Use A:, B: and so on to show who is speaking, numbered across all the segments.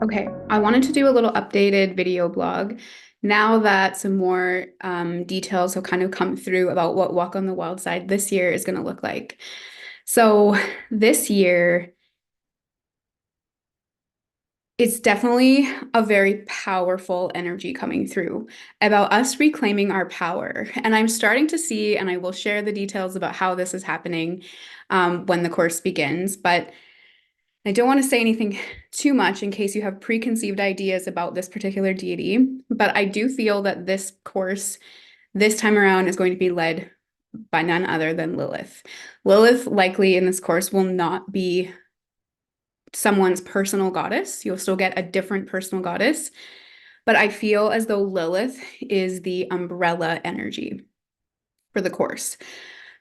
A: Okay, I wanted to do a little updated video blog now that some more details have kind of come through about what Walk on the Wild Side this year is going to look like. So, this year, it's definitely a very powerful energy coming through about us reclaiming our power. And I'm starting to see, and I will share the details about how this is happening when the course begins. But I don't want to say anything too much in case you have preconceived ideas about this particular deity, but I do feel that this course this time around is going to be led by none other than Lilith. Lilith, likely in this course, will not be someone's personal goddess. You'll still get a different personal goddess, but I feel as though Lilith is the umbrella energy for the course.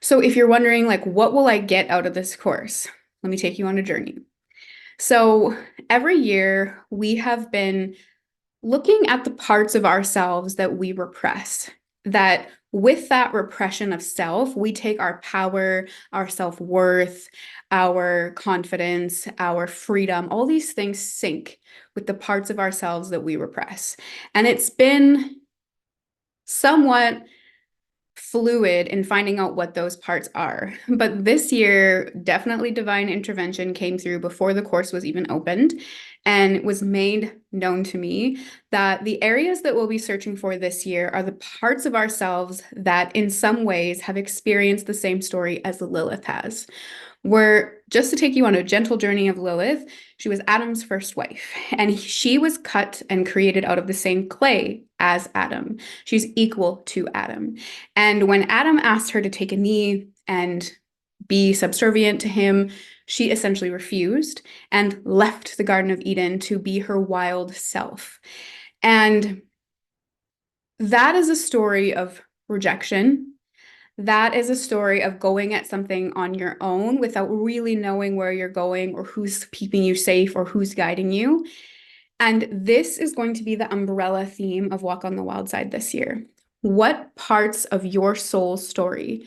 A: So if you're wondering, like, what will I get out of this course? Let me take you on a journey. So every year we have been looking at the parts of ourselves that we repress, that with that repression of self, we take our power, our self-worth, our confidence, our freedom, all these things sink with the parts of ourselves that we repress. And it's been somewhat fluid in finding out what those parts are. But this year, definitely divine intervention came through before the course was even opened. And it was made known to me that the areas that we'll be searching for this year are the parts of ourselves that, in some ways, have experienced the same story as Lilith has. Where, just to take you on a gentle journey of Lilith, she was Adam's first wife, and she was cut and created out of the same clay as Adam. She's equal to Adam. And when Adam asked her to take a knee and be subservient to him, she essentially refused and left the Garden of Eden to be her wild self. And that is a story of rejection. That is a story of going at something on your own without really knowing where you're going or who's keeping you safe or who's guiding you. And this is going to be the umbrella theme of Walk on the Wild Side this year. What parts of your soul story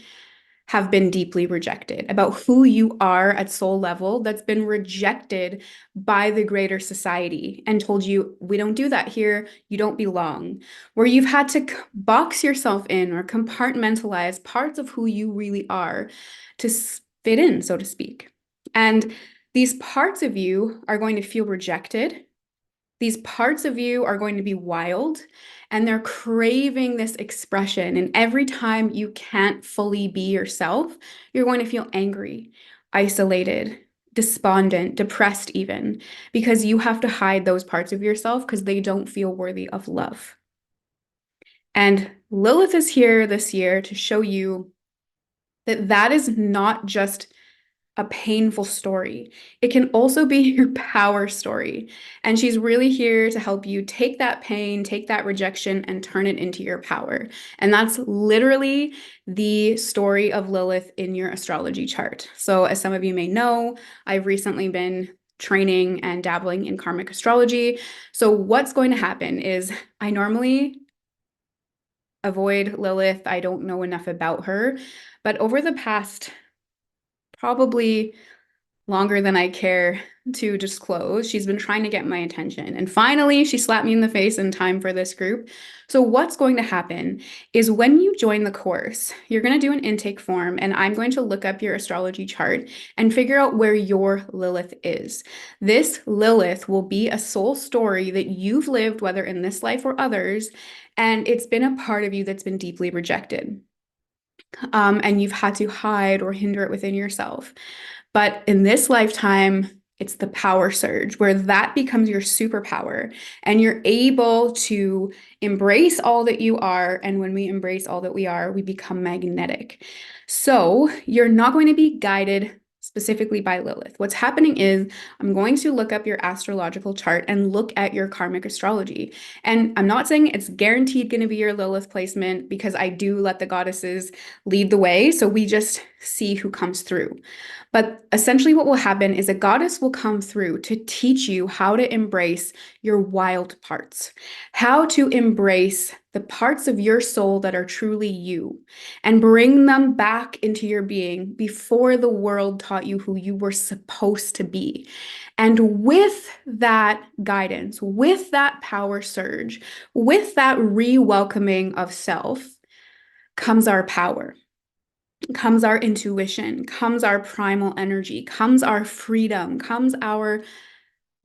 A: have been deeply rejected, about who you are at soul level that's been rejected by the greater society and told you, we don't do that here, you don't belong, where you've had to box yourself in or compartmentalize parts of who you really are to fit in, so to speak. And these parts of you are going to feel rejected. These parts of you are going to be wild and they're craving this expression. And every time you can't fully be yourself, you're going to feel angry, isolated, despondent, depressed, even because you have to hide those parts of yourself because they don't feel worthy of love. And Lilith is here this year to show you that that is not just a painful story. It can also be your power story. And she's really here to help you take that pain, take that rejection, and turn it into your power. And that's literally the story of Lilith in your astrology chart. So, as some of you may know, I've recently been training and dabbling in karmic astrology. So, what's going to happen is I normally avoid Lilith. I don't know enough about her. But over the past probably longer than I care to disclose. She's been trying to get my attention. And finally, she slapped me in the face in time for this group. So, what's going to happen is when you join the course, you're going to do an intake form, and I'm going to look up your astrology chart and figure out where your Lilith is. This Lilith will be a soul story that you've lived, whether in this life or others, and it's been a part of you that's been deeply rejected. And you've had to hide or hinder it within yourself. But in this lifetime, it's the power surge where that becomes your superpower and you're able to embrace all that you are. And when we embrace all that we are, we become magnetic. So you're not going to be guided specifically by Lilith. What's happening is I'm going to look up your astrological chart and look at your karmic astrology. And I'm not saying it's guaranteed going to be your Lilith placement because I do let the goddesses lead the way. So we just see who comes through. But essentially, what will happen is a goddess will come through to teach you how to embrace your wild parts, how to embrace the parts of your soul that are truly you, and bring them back into your being before the world taught you who you were supposed to be. And with that guidance, with that power surge, with that re-welcoming of self, comes our power, comes our intuition, comes our primal energy, comes our freedom, comes our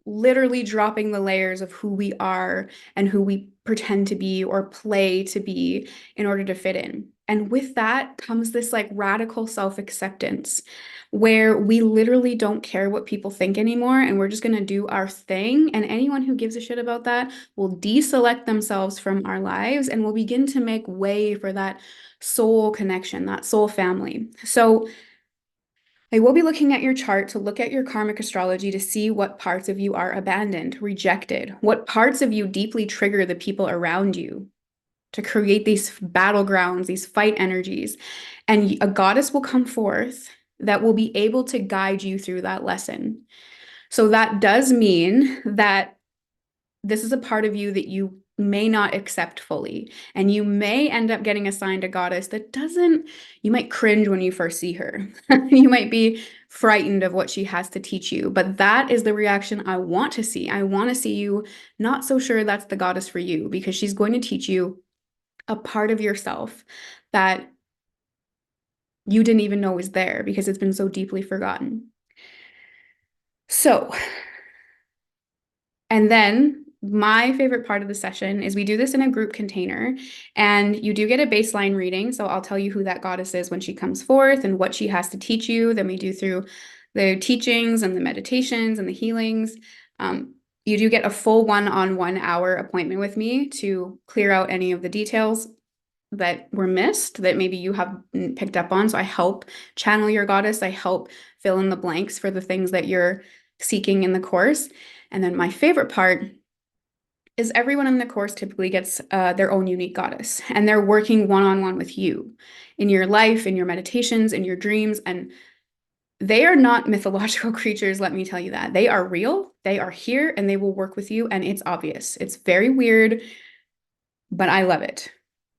A: literally dropping the layers of who we are and who we pretend to be or play to be in order to fit in. And with that comes this like radical self-acceptance where we literally don't care what people think anymore and we're just going to do our thing. And anyone who gives a shit about that will deselect themselves from our lives and will begin to make way for that soul connection, that soul family. So I will be looking at your chart to look at your karmic astrology to see what parts of you are abandoned, rejected, what parts of you deeply trigger the people around you to create these battlegrounds, these fight energies. And a goddess will come forth that will be able to guide you through that lesson. So that does mean that this is a part of you that you may not accept fully. And you may end up getting assigned a goddess that doesn't, you might cringe when you first see her. You might be frightened of what she has to teach you. But that is the reaction I want to see. I want to see you not so sure that's the goddess for you because she's going to teach you a part of yourself that you didn't even know was there because it's been so deeply forgotten. So, and then my favorite part of the session is we do this in a group container and you do get a baseline reading. So I'll tell you who that goddess is when she comes forth and what she has to teach you. Then we do through the teachings and the meditations and the healings. You do get a full one-on-one hour appointment with me to clear out any of the details that were missed that maybe you have picked up on. So I help channel your goddess. I help fill in the blanks for the things that you're seeking in the course. And then my favorite part is everyone in the course typically gets their own unique goddess, and they're working one-on-one with you in your life, in your meditations, in your dreams. And they are not mythological creatures, let me tell you that. They are real, they are here, and they will work with you. And it's obvious. It's very weird, but I love it.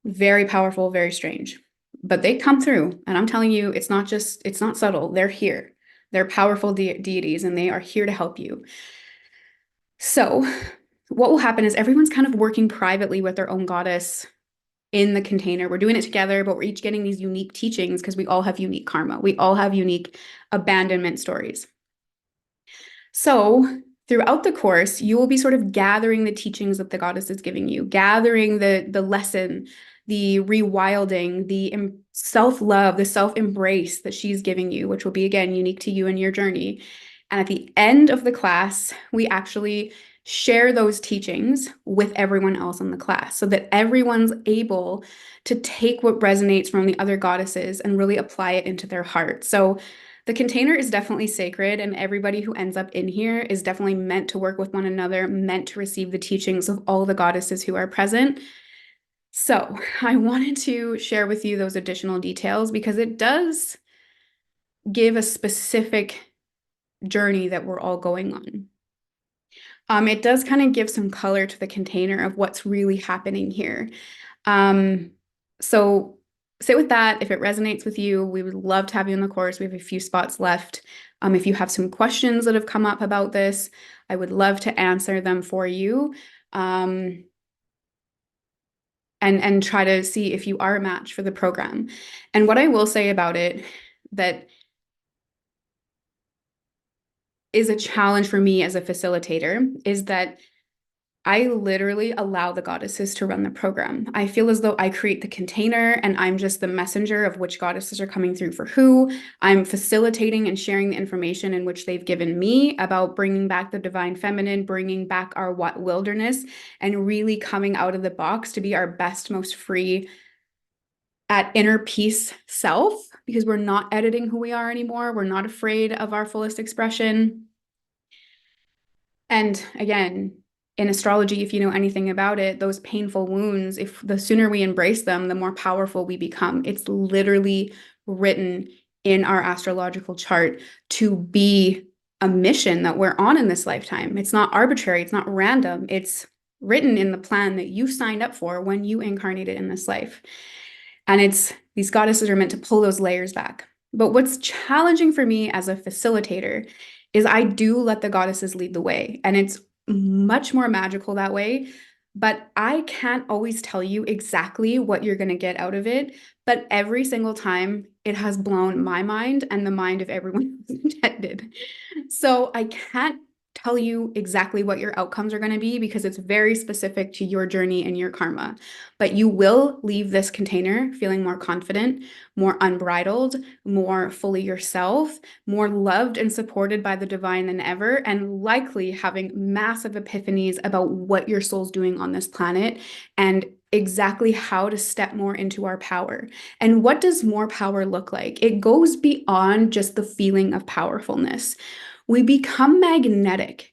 A: Very powerful, very strange. But they come through, and I'm telling you, it's not subtle. They're here. They're powerful deities, and they are here to help you. So what will happen is everyone's kind of working privately with their own goddess in the container. We're doing it together, but we're each getting these unique teachings because we all have unique karma. We all have unique abandonment stories. So throughout the course, you will be sort of gathering the teachings that the goddess is giving you, gathering the lesson, the rewilding, the self-love, the self-embrace that she's giving you, which will be, again, unique to you and your journey. And at the end of the class, we actually share those teachings with everyone else in the class so that everyone's able to take what resonates from the other goddesses and really apply it into their heart. So the container is definitely sacred, and everybody who ends up in here is definitely meant to work with one another, meant to receive the teachings of all the goddesses who are present. So I wanted to share with you those additional details because it does give a specific journey that we're all going on. It does kind of give some color to the container of what's really happening here. So sit with that. If it resonates with you, we would love to have you in the course. We have a few spots left. If you have some questions that have come up about this, I would love to answer them for you. And try to see if you are a match for the program. And what I will say about it that is a challenge for me as a facilitator is that I literally allow the goddesses to run the program. I feel as though I create the container and I'm just the messenger of which goddesses are coming through for who. I'm facilitating and sharing the information in which they've given me about bringing back the divine feminine, bringing back our wilderness, and really coming out of the box to be our best, most free at inner peace self, because we're not editing who we are anymore. We're not afraid of our fullest expression. And again, in astrology, if you know anything about it, those painful wounds, if the sooner we embrace them, the more powerful we become. It's literally written in our astrological chart to be a mission that we're on in this lifetime. It's not arbitrary, it's not random. It's written in the plan that you signed up for when you incarnated in this life. And it's these goddesses are meant to pull those layers back. But what's challenging for me as a facilitator is I do let the goddesses lead the way, and it's much more magical that way. But I can't always tell you exactly what you're going to get out of it. But every single time, it has blown my mind and the mind of everyone who's intended. So I can't tell you exactly what your outcomes are going to be because it's very specific to your journey and your karma. But you will leave this container feeling more confident, more unbridled, more fully yourself, more loved and supported by the divine than ever, and likely having massive epiphanies about what your soul's doing on this planet and exactly how to step more into our power. And what does more power look like? It goes beyond just the feeling of powerfulness. We become magnetic.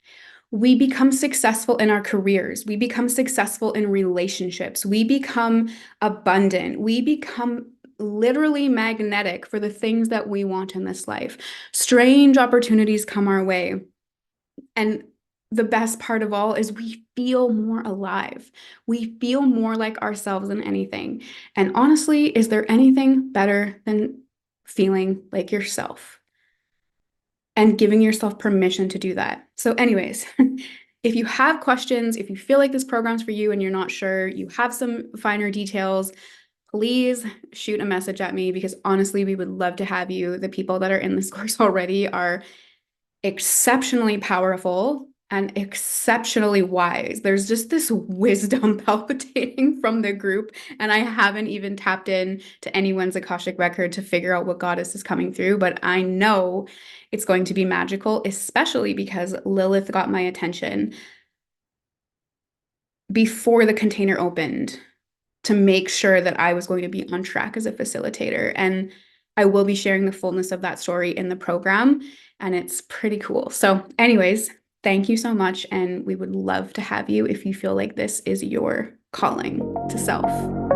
A: We become successful in our careers. We become successful in relationships. We become abundant. We become literally magnetic for the things that we want in this life. Strange opportunities come our way. And the best part of all is we feel more alive. We feel more like ourselves than anything. And honestly, is there anything better than feeling like yourself and giving yourself permission to do that? So, anyways, if you have questions, if you feel like this program's for you and you're not sure, you have some finer details, please shoot a message at me because honestly, we would love to have you. The people that are in this course already are exceptionally powerful and exceptionally wise. There's just this wisdom palpitating from the group, and I haven't even tapped in to anyone's Akashic record to figure out what goddess is coming through, but I know it's going to be magical, especially because Lilith got my attention before the container opened to make sure that I was going to be on track as a facilitator. And I will be sharing the fullness of that story in the program, and it's pretty cool. So, anyways, thank you so much. And we would love to have you if you feel like this is your calling to self.